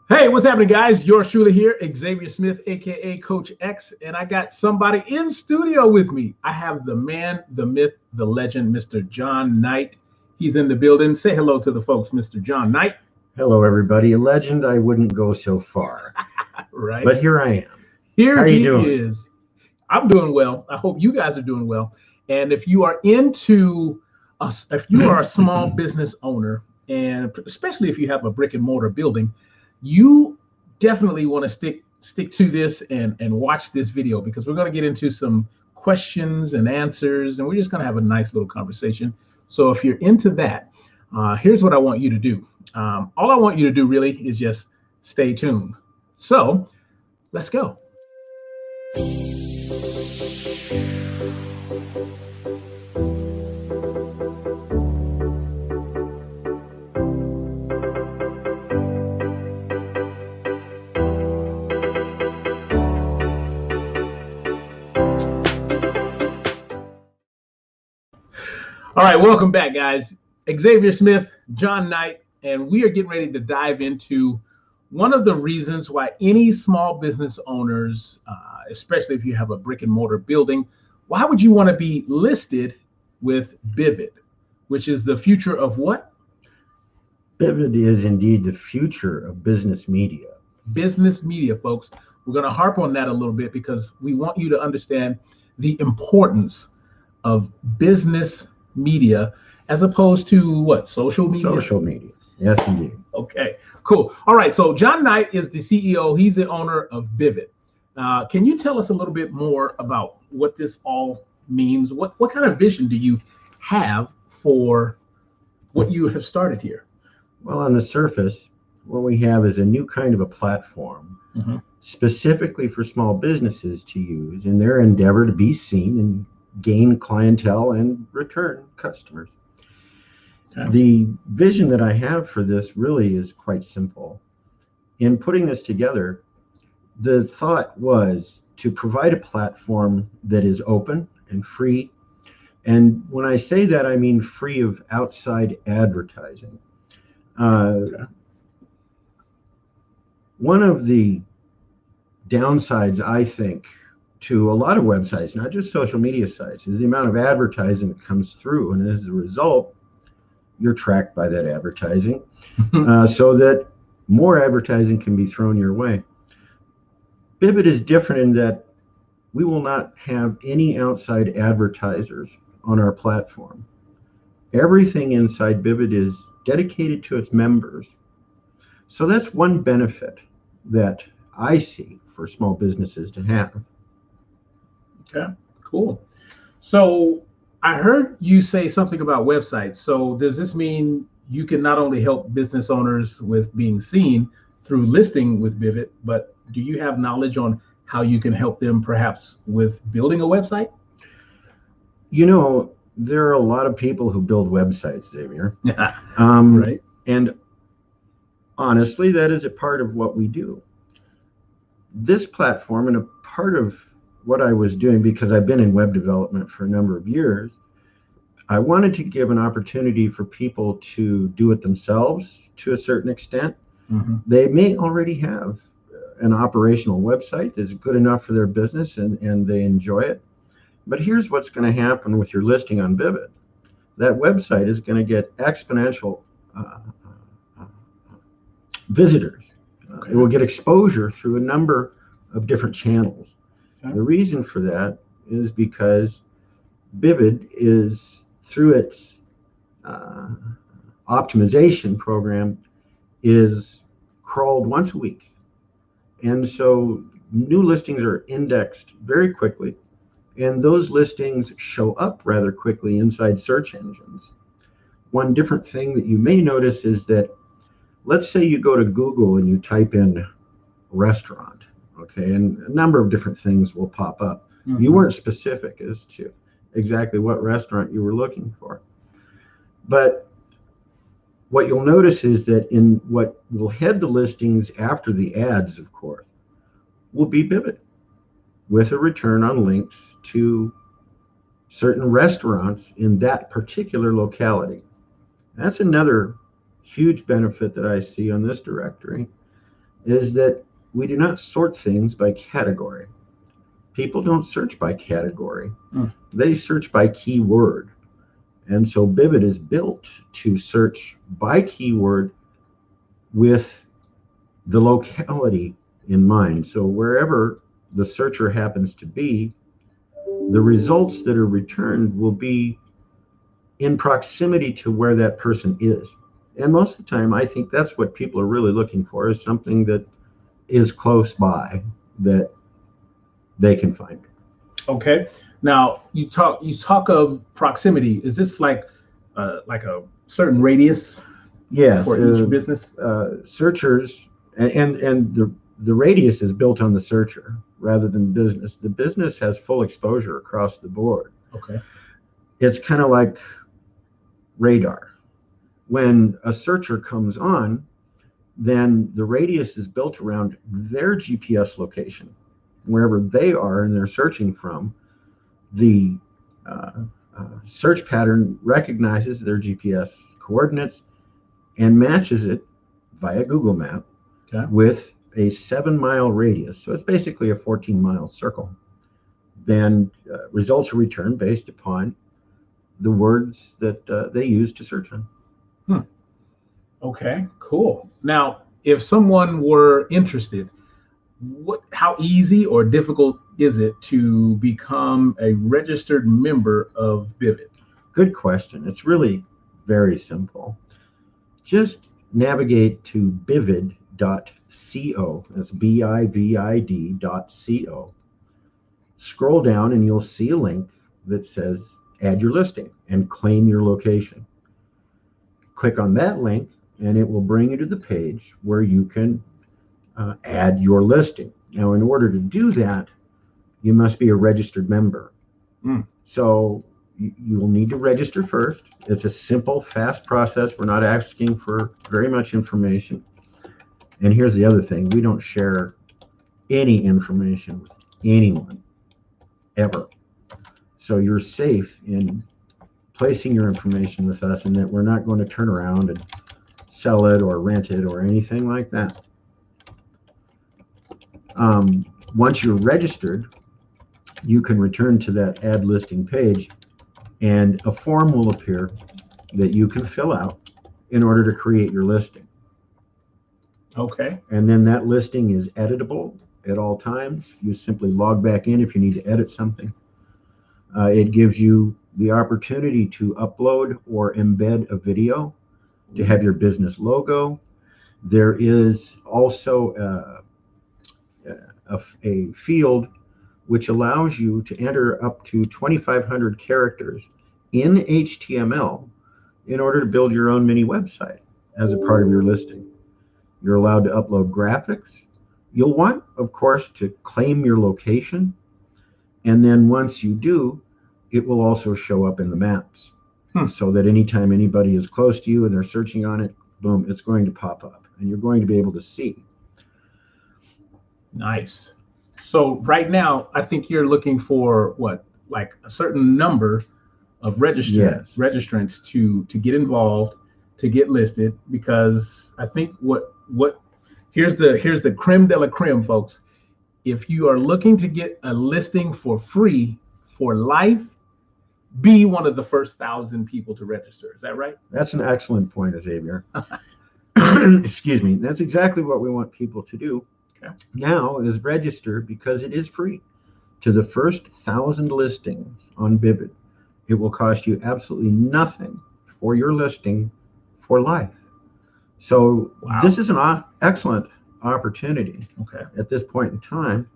Hey, what's happening, guys? Yours truly here, Xavier Smith, aka Coach X, and I got somebody in studio with me. I have the man, the myth, the legend, Mr. Jon Knight. He's in the building. Say hello to the folks, Mr. Jon Knight. Hello, everybody. A legend, I wouldn't go so far, Right. but here I am. Here How he you doing? is. I'm doing well. I hope you guys are doing well. And if you are into us, if you are a small business owner, and especially if you have a brick and mortar building, you definitely want to stick to this and watch this video because we're going to get into some questions and answers, and we're just going to have a nice little conversation. So if you're into that, here's what I want you to do. All I want you to do really is just stay tuned. So let's go. All right, welcome back, guys. Xavier Smith, Jon Knight, and we are getting ready to dive into one of the reasons why any small business owners, especially if you have a brick and mortar building, why would you want to be listed with BIVID, which is the future of what? BIVID is indeed the future of business media. Business media, folks. We're going to harp on that a little bit because we want you to understand the importance of business media as opposed to what? Social media? Social media. Yes, indeed. Okay, cool. All right, so Jon Knight is the CEO. He's the owner of BIVID. Can you tell us a little bit more about what this all means? What kind of vision do you have for what you have started here? Well, on the surface, what we have is a new kind of a platform specifically for small businesses to use in their endeavor to be seen and gain clientele and return customers. Okay. The vision that I have for this really is quite simple. In putting this together, the thought was to provide a platform that is open and free. And when I say that, I mean free of outside advertising. Okay. One of the downsides, I think, to a lot of websites, not just social media sites, is the amount of advertising that comes through. And as a result, you're tracked by that advertising so that more advertising can be thrown your way. BIVID is different in that we will not have any outside advertisers on our platform. Everything inside BIVID is dedicated to its members. So that's one benefit that I see for small businesses to have. Okay, cool. So I heard you say something about websites. So does this mean you can not only help business owners with being seen through listing with BIVID, but do you have knowledge on how you can help them perhaps with building a website? You know, there are a lot of people who build websites, Xavier. Right. And honestly, that is a part of what we do. This platform, and a part of what I was doing, because I've been in web development for a number of years, I wanted to give an opportunity for people to do it themselves to a certain extent. They may already have an operational website that's good enough for their business and they enjoy it. But here's what's going to happen with your listing on BIVID. That website is going to get exponential visitors. Okay. It will get exposure through a number of different channels. Okay. The reason for that is because BIVID is, through its optimization program, is crawled once a week. And so new listings are indexed very quickly, and those listings show up rather quickly inside search engines. One different thing that you may notice is that, let's say you go to Google and you type in restaurant, okay, and a number of different things will pop up. You weren't specific as to exactly what restaurant you were looking for. But what you'll notice is that in what will head the listings after the ads, of course, will be BIVID with a return on links to certain restaurants in that particular locality. That's another huge benefit that I see on this directory. is that we do not sort things by category. People don't search by category. They search by keyword. And so BIVID is built to search by keyword with the locality in mind. So wherever the searcher happens to be, the results that are returned will be in proximity to where that person is. And most of the time, I think that's what people are really looking for, is something that is close by that they can find. Okay. Now you talk of proximity. Is this like a certain radius Yes, for each business? searchers and the radius is built on the searcher rather than business. The business has full exposure across the board. Okay. It's kind of like radar. When a searcher comes on, then the radius is built around their GPS location. Wherever they are and they're searching from, the search pattern recognizes their GPS coordinates and matches it via Google Map with a 7-mile radius. So it's basically a 14-mile circle. Then results are returned based upon the words that they use to search on. Okay, cool. Now, if someone were interested, how easy or difficult is it to become a registered member of BIVID? Good question. It's really very simple. Just navigate to bivid.co. That's BIVID.co. Scroll down and you'll see a link that says add your listing and claim your location. Click on that link and it will bring you to the page where you can add your listing. Now, in order to do that, you must be a registered member. So you will need to register first. It's a simple, fast process. We're not asking for very much information. And here's the other thing. We don't share any information with anyone, ever. So you're safe in placing your information with us, and that we're not going to turn around and sell it or rent it or anything like that. Once you're registered, you can return to that add listing page and a form will appear that you can fill out in order to create your listing. Okay. And then that listing is editable at all times. You simply log back in if you need to edit something. It gives you the opportunity to upload or embed a video to have your business logo. There is also a field which allows you to enter up to 2,500 characters in HTML in order to build your own mini website as a part of your listing. You're allowed to upload graphics. You'll want, of course, to claim your location. And then once you do, it will also show up in the maps so that anytime anybody is close to you and they're searching on it, boom, it's going to pop up and you're going to be able to see. Nice. So right now, I think you're looking for what, like a certain number of registrants to get involved, to get listed, because I think here's the creme de la creme, folks. If you are looking to get a listing for free for life, be one of the first 1,000 people to register. Is that right? That's an excellent point, Xavier. Excuse me. That's exactly what we want people to do. Okay. Now is register because it is free. To the first 1,000 listings on BIVID, it will cost you absolutely nothing for your listing for life. So This is an excellent opportunity at this point in time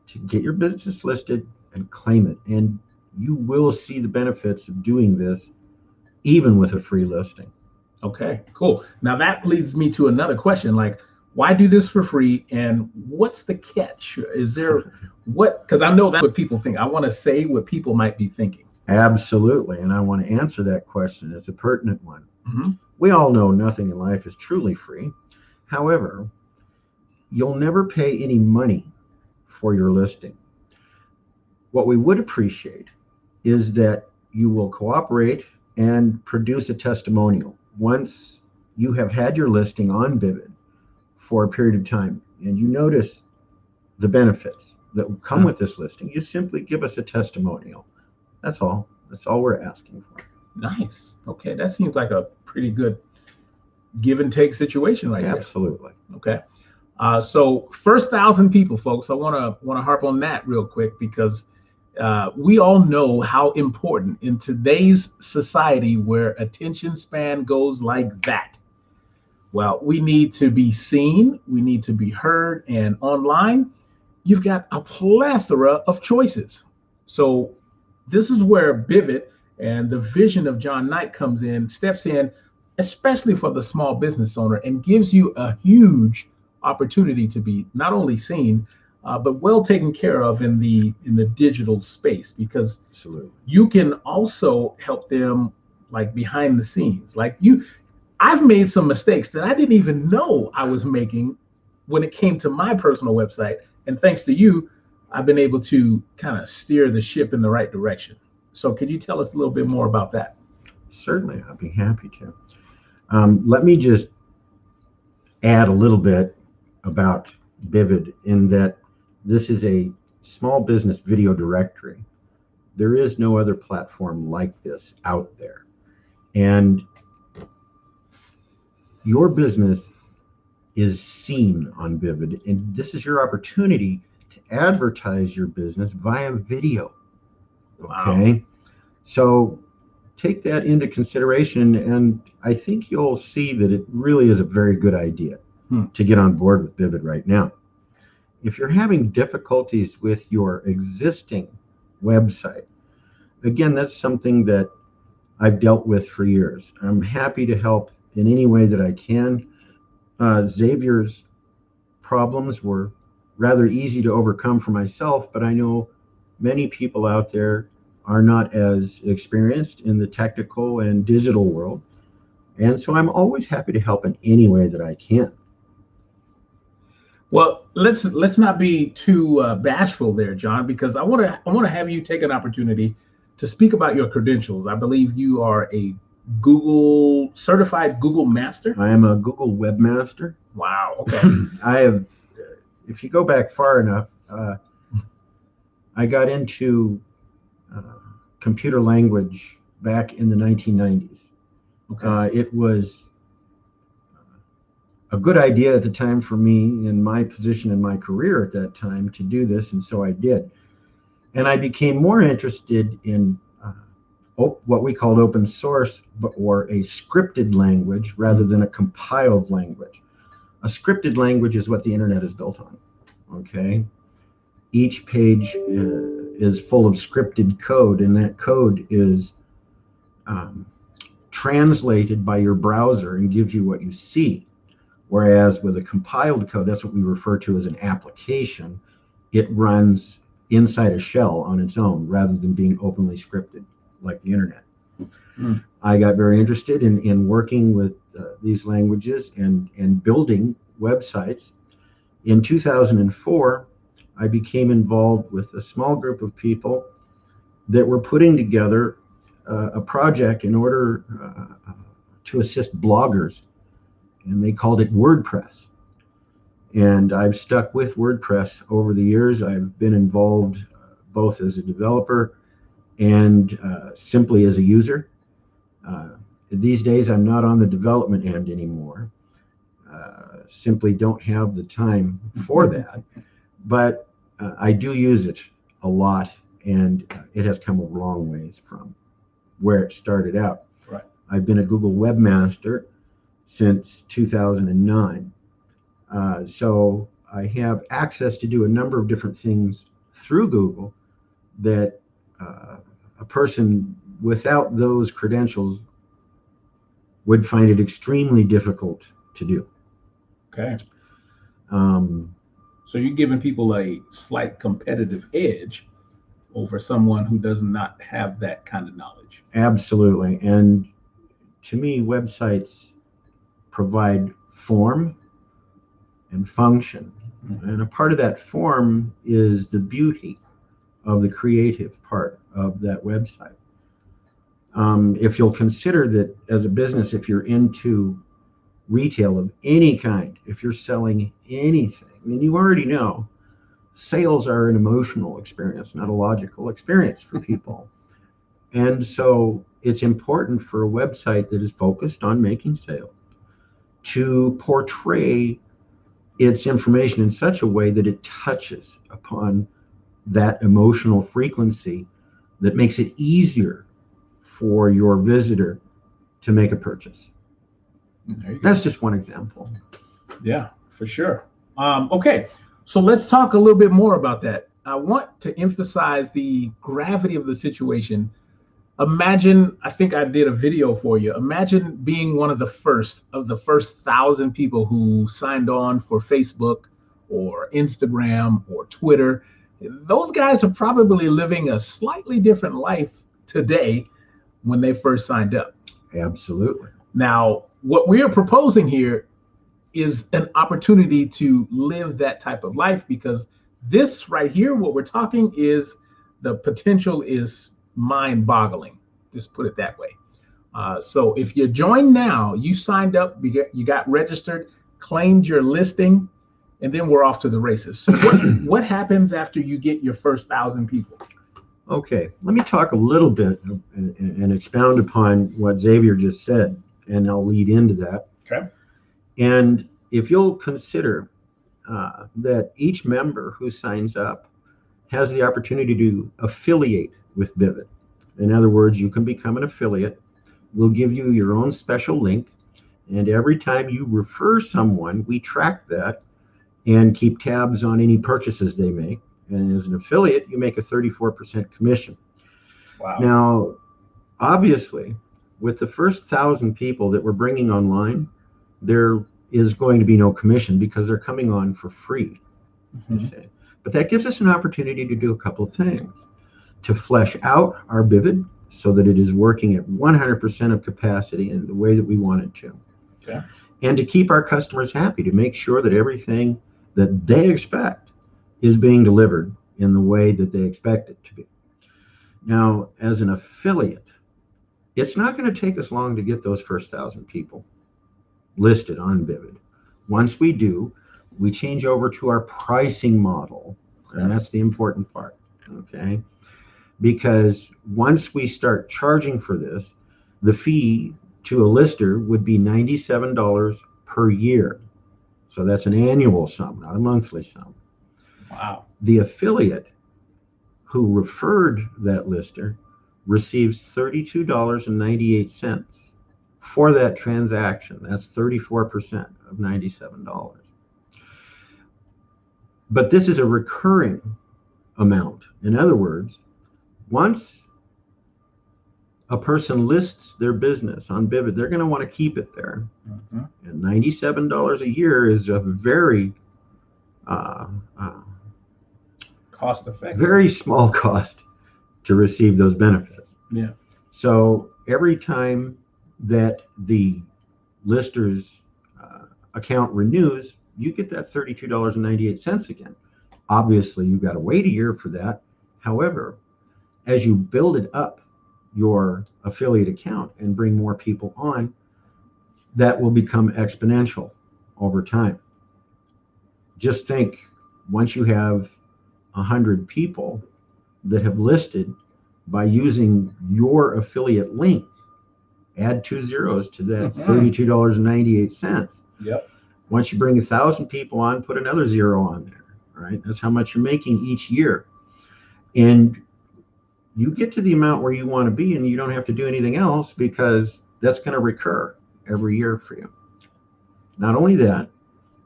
to get your business listed and claim it. And you will see the benefits of doing this even with a free listing. Okay, cool. Now that leads me to another question, like, why do this for free and what's the catch? Is there because I know that's what people think. I want to say what people might be thinking. Absolutely. And I want to answer that question. It's a pertinent one. We all know nothing in life is truly free. However, you'll never pay any money for your listing. What we would appreciate is that you will cooperate and produce a testimonial once you have had your listing on BIVID for a period of time and you notice the benefits that will come with this listing, you simply give us a testimonial. That's all. That's all we're asking for. Nice. Okay, that seems like a pretty good give and take situation right there. Absolutely. Okay. So first 1,000 people, folks, I want to harp on that real quick because we all know how important in today's society where attention span goes like that. Well, we need to be seen, we need to be heard, and online, you've got a plethora of choices. So this is where BIVID and the vision of Jon Knight comes in, steps in, especially for the small business owner, and gives you a huge opportunity to be not only seen, but well taken care of in the digital space, because Absolutely. you can also help them like behind the scenes. Like I've made some mistakes that I didn't even know I was making when it came to my personal website, and thanks to you, I've been able to kind of steer the ship in the right direction. So could you tell us a little bit more about that? Certainly, I'd be happy to. Let me just add a little bit about BIVID in that this is a small business video directory. There is no other platform like this out there. And your business is seen on BIVID, and this is your opportunity to advertise your business via video. Okay. Wow. So take that into consideration, and I think you'll see that it really is a very good idea to get on board with BIVID right now. If you're having difficulties with your existing website, again, that's something that I've dealt with for years. I'm happy to help in any way that I can. Xavier's problems were rather easy to overcome for myself, but I know many people out there are not as experienced in the technical and digital world. And so I'm always happy to help in any way that I can. Well, let's not be too bashful there, Jon, because I want to have you take an opportunity to speak about your credentials. I believe you are a certified Google Master. I am a Google Webmaster. Wow. Okay. I have, if you go back far enough, I got into computer language back in the 1990s. Okay. It was a good idea at the time for me in my position in my career at that time to do this, and so I did. And I became more interested in what we called open source, or a scripted language rather than a compiled language. A scripted language is what the internet is built on. Okay. Each page is full of scripted code, and that code is translated by your browser and gives you what you see. Whereas with a compiled code, that's what we refer to as an application. It runs inside a shell on its own rather than being openly scripted like the internet. I got very interested in working with these languages and building websites. In 2004, I became involved with a small group of people that were putting together a project in order to assist bloggers, and they called it WordPress. And I've stuck with WordPress over the years. I've been involved both as a developer and simply as a user. These days, I'm not on the development end anymore. Simply don't have the time for that. But I do use it a lot, and it has come a long ways from where it started out. Right. I've been a Google Webmaster since 2009. So I have access to do a number of different things through Google that a person without those credentials would find it extremely difficult to do. Okay. So you're giving people a slight competitive edge over someone who does not have that kind of knowledge. Absolutely. And to me, websites provide form and function. And a part of that form is the beauty of the creative part of that website. If you'll consider that as a business, if you're into retail of any kind, if you're selling anything, then you already know sales are an emotional experience, not a logical experience for people. And so it's important for a website that is focused on making sales to portray its information in such a way that it touches upon that emotional frequency that makes it easier for your visitor to make a purchase. That's just one example. Yeah, for sure. Okay, so let's talk a little bit more about that. I want to emphasize the gravity of the situation. Imagine, I think I did a video for you. Imagine being one of the first 1,000 people who signed on for Facebook or Instagram or Twitter. Those guys are probably living a slightly different life today when they first signed up. Absolutely. Now, what we are proposing here is an opportunity to live that type of life, because this right here, what we're talking is, the potential is mind-boggling. Just put it that way. So if you join now, you signed up, you got registered, claimed your listing, and then we're off to the races. So what happens after you get your first 1,000 people? Okay, let me talk a little bit and expound upon what Xavier just said, and I'll lead into that. Okay. And if you'll consider that each member who signs up has the opportunity to affiliate with BIVID. In other words, you can become an affiliate. We'll give you your own special link, and every time you refer someone, we track that and keep tabs on any purchases they make. And as an affiliate, you make a 34% commission. Wow. Now, obviously, with the first 1,000 people that we're bringing online, there is going to be no commission because they're coming on for free. Mm-hmm. But that gives us an opportunity to do a couple of things. To flesh out our BIVID so that it is working at 100% of capacity in the way that we want it to. Okay. And to keep our customers happy, to make sure that everything that they expect is being delivered in the way that they expect it to be. Now, as an affiliate, it's not going to take us long to get those first 1,000 people listed on BIVID. Once we do, we change over to our pricing model, and that's the important part, okay? Because once we start charging for this, the fee to a lister would be $97 per year. So that's an annual sum, not a monthly sum. Wow. The affiliate who referred that lister receives $32.98 for that transaction. That's 34% of $97. But this is a recurring amount. In other words, once a person lists their business on BIVID, they're going to want to keep it there. Mm-hmm. And $97 a year is a very cost-effective, very small cost to receive those benefits. Yeah. So every time that the lister's account renews, you get that $32.98 again. Obviously, you've got to wait a year for that. However, as you build it up, your affiliate account, and bring more people on, that will become exponential over time. Just think, once you have 100 people that have listed by using your affiliate link, add 2 zeros to that $32.98. Yep. Once you bring 1,000 people on, put another 0 on there, right? That's how much you're making each year. And you get to the amount where you want to be, and you don't have to do anything else, because that's going to recur every year for you. Not only that,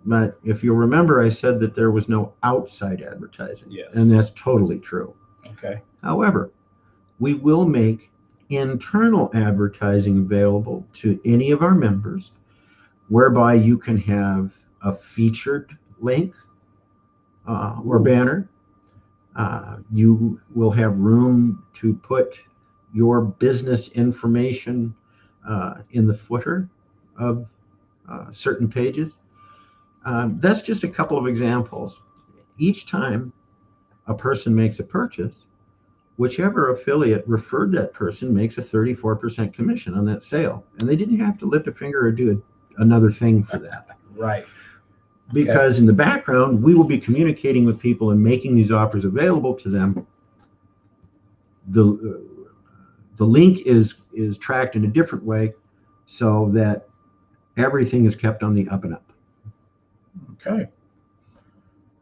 but if you'll remember, I said that there was no outside advertising. Yes. And that's totally true. Okay. However, we will make internal advertising available to any of our members, whereby you can have a featured link or banner. You will have room to put your business information in the footer of certain pages. That's just a couple of examples. Each time a person makes a purchase, whichever affiliate referred that person makes a 34% commission on that sale. And they didn't have to lift a finger or do another thing for that. Right. Because in the background, we will be communicating with people and making these offers available to them. The link is tracked in a different way so that everything is kept on the up and up. Okay.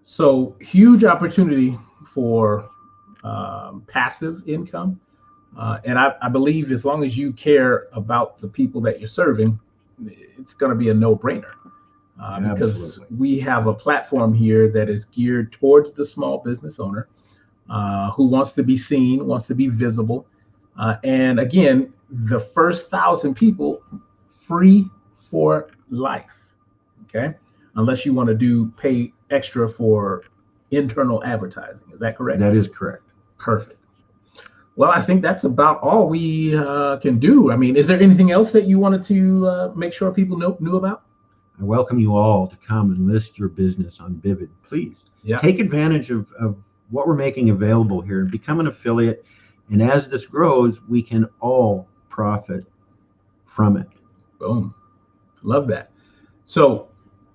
So huge opportunity for passive income. And I believe as long as you care about the people that you're serving, it's going to be a no-brainer. Because we have a platform here that is geared towards the small business owner who wants to be seen, wants to be visible. And again, the first 1,000 people, free for life. Okay. Unless you want to pay extra for internal advertising. Is that correct? That is correct. Perfect. Well, I think that's about all we can do. I mean, is there anything else that you wanted to make sure people knew about? I welcome you all to come and list your business on BIVID. Please take advantage of what we're making available here and become an affiliate. And as this grows, we can all profit from it. Boom. Love that. So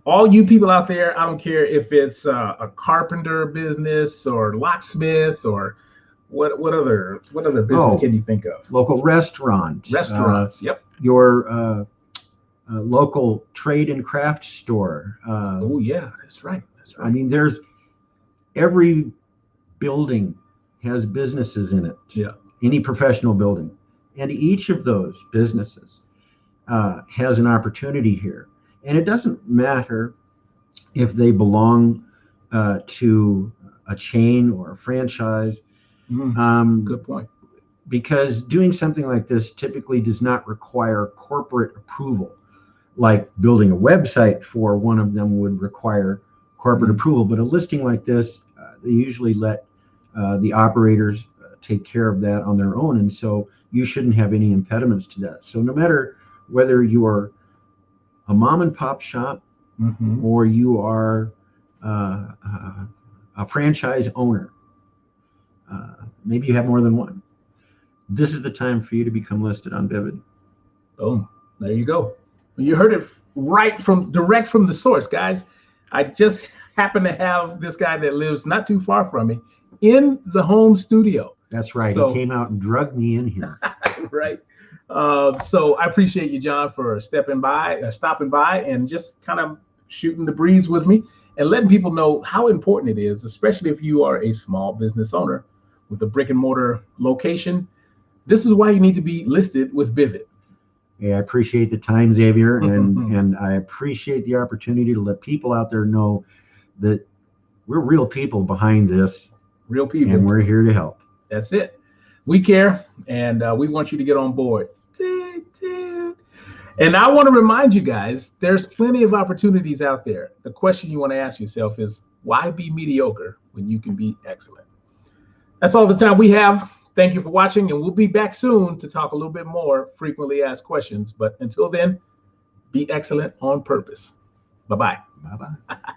all you people out there, I don't care if it's a carpenter business or locksmith or what other business can you think of? Local restaurants. Yep. Your local trade and craft store. Oh yeah, that's right. I mean, every building has businesses in it. Yeah. Any professional building, and each of those businesses has an opportunity here. And it doesn't matter if they belong to a chain or a franchise. Good point. Because doing something like this typically does not require corporate approval. Like building a website for one of them would require corporate approval, but a listing like this, they usually let the operators take care of that on their own, and so you shouldn't have any impediments to that. So no matter whether you are a mom and pop shop or you are a franchise owner, maybe you have more than one, this is the time for you to become listed on BIVID. Boom. There you go. You heard it direct from the source, guys. I just happen to have this guy that lives not too far from me in the home studio. That's right. So, he came out and drugged me in here. Right. So I appreciate you, John, for stopping by and just kind of shooting the breeze with me and letting people know how important it is, especially if you are a small business owner with a brick and mortar location. This is why you need to be listed with BIVID. Yeah, I appreciate the time, Xavier, and I appreciate the opportunity to let people out there know that we're real people behind this. Real people. And we're here to help. That's it. We care, and we want you to get on board. And I want to remind you guys, there's plenty of opportunities out there. The question you want to ask yourself is, why be mediocre when you can be excellent? That's all the time we have. Thank you for watching, and we'll be back soon to talk a little bit more frequently asked questions. But until then, be excellent on purpose. Bye-bye. Bye-bye.